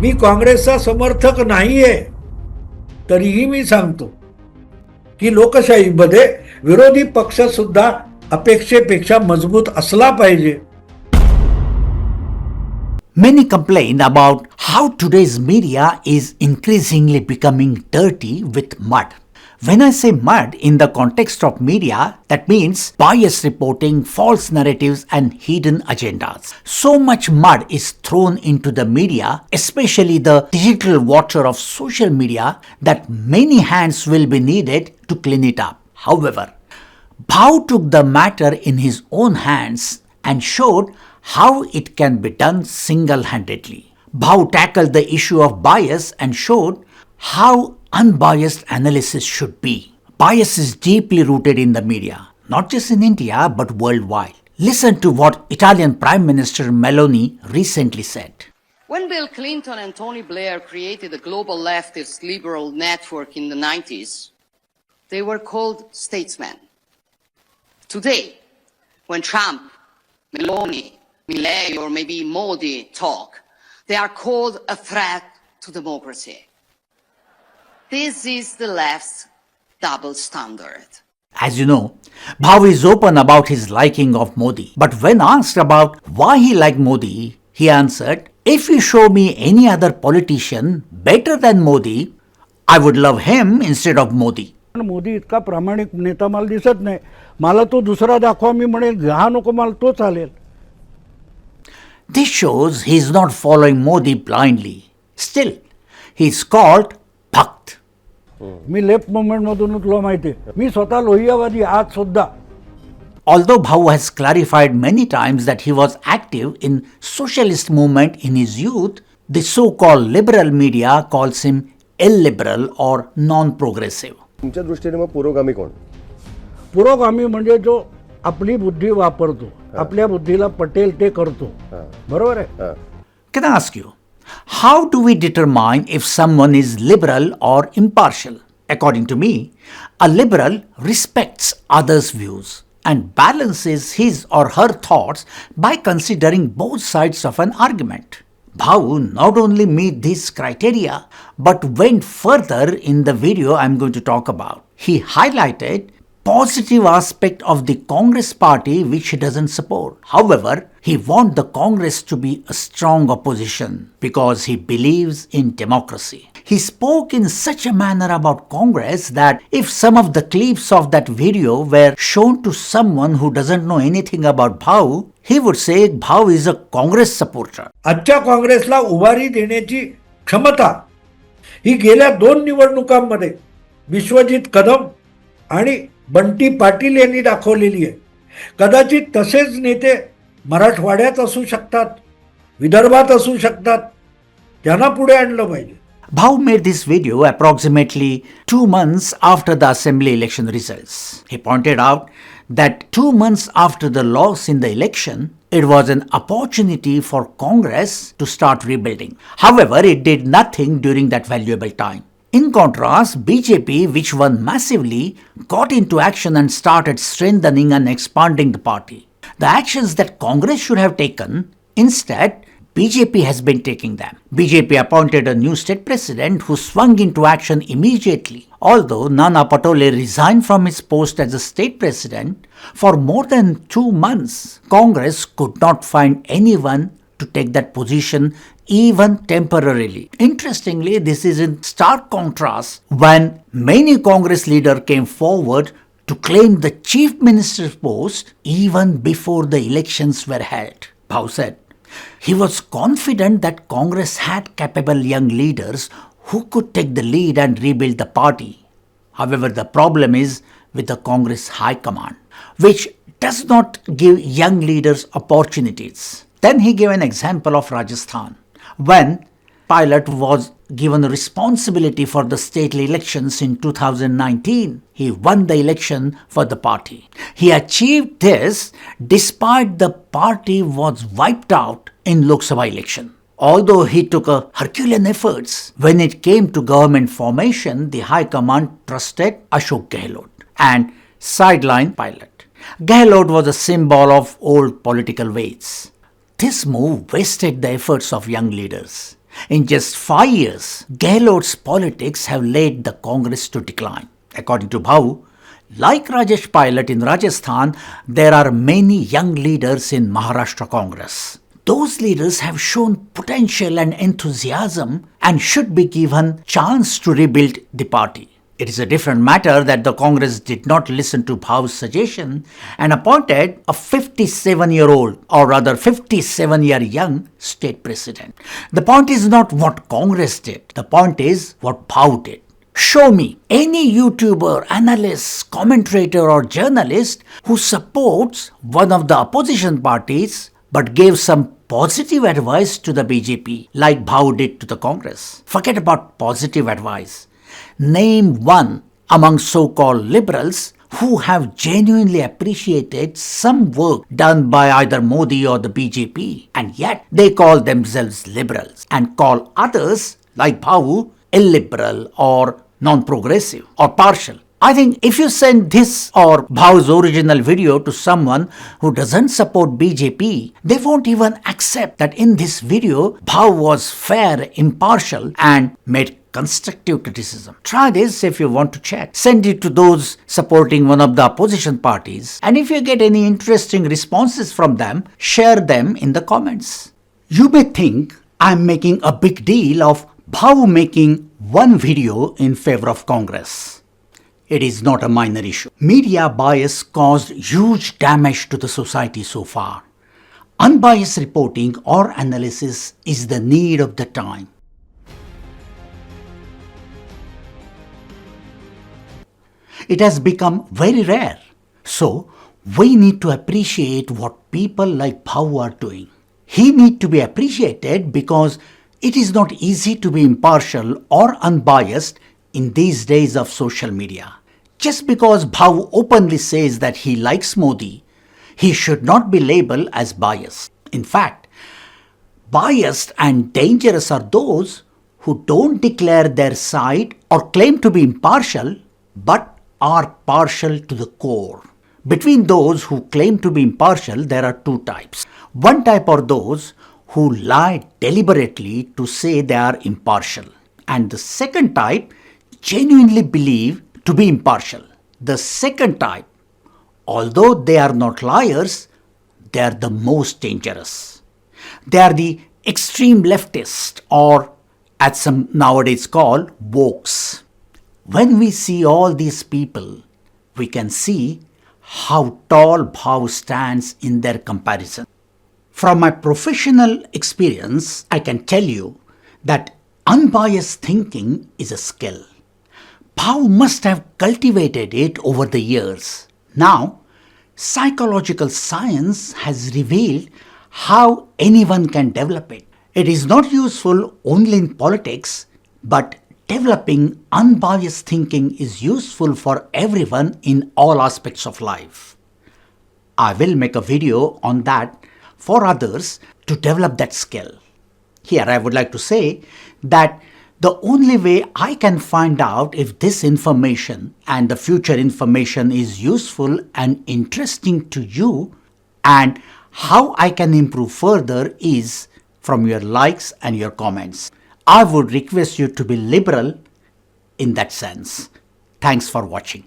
मी काँग्रेसचा समर्थक नाहीये, तरीही मी सांगतो की लोकशाहीमध्ये विरोधी पक्ष सुद्धा अपेक्षेपेक्षा मजबूत असला पाहिजे. Many complain about how today's media is increasingly becoming dirty with mud. When I say mud in the context of media, that means biased reporting, false narratives and hidden agendas. So much mud is thrown into the media, especially the digital water of social media, that many hands will be needed to clean it up. However, Bhau took the matter in his own hands and showed how it can be done single-handedly. Bhau tackled the issue of bias and showed how unbiased analysis should be. Bias is deeply rooted in the media, not just in India but worldwide. Listen to what Italian Prime Minister Meloni recently said. When Bill Clinton and Tony Blair created the global leftist liberal network in the 90s, they were called statesmen. Today, when Trump, Meloni, Milley or maybe Modi talk, they are called a threat to democracy. This is the left's double standard. As you know, Bhau is open about his liking of Modi. But when asked about why he liked Modi, he answered, "If you show me any other politician better than Modi, I would love him instead of Modi." Modi इतका प्रामाणिक नेता मला दिसत नाही. मला तो दुसरा दाखवा, मी म्हणेल हा नको, मला तो चालेल. This shows he is not following Modi blindly. Still, he is called Bhakt. Me left movement मधून तुला माहिती आहे, मी स्वतः लोहियावादी आज सुद्धा. Although Bhau has clarified many times that he was active in socialist movement in his youth, the so-called liberal media calls him illiberal or non-progressive. तुमच्या दृष्टीने मग पुरोगामी कोण? पुरोगामी म्हणजे जो आपली बुद्धी वापरतो, आपल्या बुद्धीला पटेल ते करतो. बरोबर आहे? Can I ask you, how do we determine if someone is liberal or impartial? According to me, a liberal respects others' views and balances his or her thoughts by considering both sides of an argument. Bhau not only meet these criteria but went further in the video I am going to talk about. He highlighted positive aspect of the Congress party which he doesn't support. However, he wants the Congress to be a strong opposition because he believes in democracy. He spoke in such a manner about Congress that if some of the clips of that video were shown to someone who doesn't know anything about Bhau, he would say Bhau is a Congress supporter. आजच्या काँग्रेसला उभारी देण्याची क्षमता ही गेल्या 2 निवडणुकांमध्ये विश्वजित कदम आणि बंटी पाटील यांनी दाखवलेली आहे. कदाचित तसेच नेते मराठवाड्यात असू शकतात, विदर्भात असू शकतात. त्यांना पुढे आणलं पाहिजे. Bhau made this video approximately 2 months after the assembly election results. He pointed out that 2 months after the loss in the election, it was an opportunity for Congress to start rebuilding. However, it did nothing during that valuable time. In contrast, BJP, which won massively, got into action and started strengthening and expanding the party. The actions that Congress should have taken, instead, BJP has been taking them. BJP appointed a new state president who swung into action immediately. Although Nana Patole resigned from his post as a state president, for more than 2 months, Congress could not find anyone to take that position even temporarily. Interestingly, this is in stark contrast when many Congress leaders came forward to claim the chief minister's post even before the elections were held. Bhau said he was confident that Congress had capable young leaders who could take the lead and rebuild the party. However, the problem is with the Congress High Command, which does not give young leaders opportunities. Then he gave an example of Rajasthan, when Pilot was given responsibility for the state elections in 2019. He won the election for the party. He achieved this despite the party was wiped out in Lok Sabha election. Although he took a Herculean efforts, when it came to government formation, the High Command trusted Ashok Gehlot and sidelined Pilot. Gehlot was a symbol of old political ways. This move wasted the efforts of young leaders. In just 5 years, Gehlot's politics have led the Congress to decline. According to Bhau, like Rajesh Pilot in Rajasthan, there are many young leaders in Maharashtra Congress. Those leaders have shown potential and enthusiasm and should be given chance to rebuild the party. It is a different matter that the Congress did not listen to Bhau's suggestion and appointed a 57-year-old, or rather 57-year young state president. The point is not what Congress did. The point is what Bhau did. Show me any YouTuber, analyst, commentator or journalist who supports one of the opposition parties but gave some positive advice to the BJP like Bhau did to the Congress. Forget about positive advice. Name one among so-called liberals who have genuinely appreciated some work done by either Modi or the BJP, and yet they call themselves liberals and call others like Bhau illiberal or non-progressive or partial. I think if you send this or Bhau's original video to someone who doesn't support BJP, they won't even accept that in this video Bhau was fair, impartial and made constructive criticism. Try this if you want to check. Send it to those supporting one of the opposition parties, and if you get any interesting responses from them, share them in the comments. You may think I'm making a big deal of Bhau making one video in favor of Congress. It is not a minor issue. Media bias caused huge damage to the society so far. Unbiased reporting or analysis is the need of the time. It has become very rare. So, we need to appreciate what people like Bhau are doing. He needs to be appreciated because it is not easy to be impartial or unbiased in these days of social media. Just because Bhau openly says that he likes Modi, he should not be labeled as biased. In fact, biased and dangerous are those who don't declare their side or claim to be impartial but are partial to the core. Between those who claim to be impartial, there are two types. One type are those who lie deliberately to say they are impartial. And the second type genuinely believe to be impartial. The second type, although they are not liars, they are the most dangerous. They are the extreme leftist, or as some nowadays call wokes. When we see all these people, we can see how tall Bhau stands in their comparison. From my professional experience, I can tell you that unbiased thinking is a skill. Bhau must have cultivated it over the years. Now, psychological science has revealed how anyone can develop it. It is not useful only in politics, but developing unbiased thinking is useful for everyone in all aspects of life. I will make a video on that for others to develop that skill. Here I would like to say that the only way I can find out if this information and the future information is useful and interesting to you and how I can improve further is from your likes and your comments. I would request you to be liberal in that sense. Thanks for watching.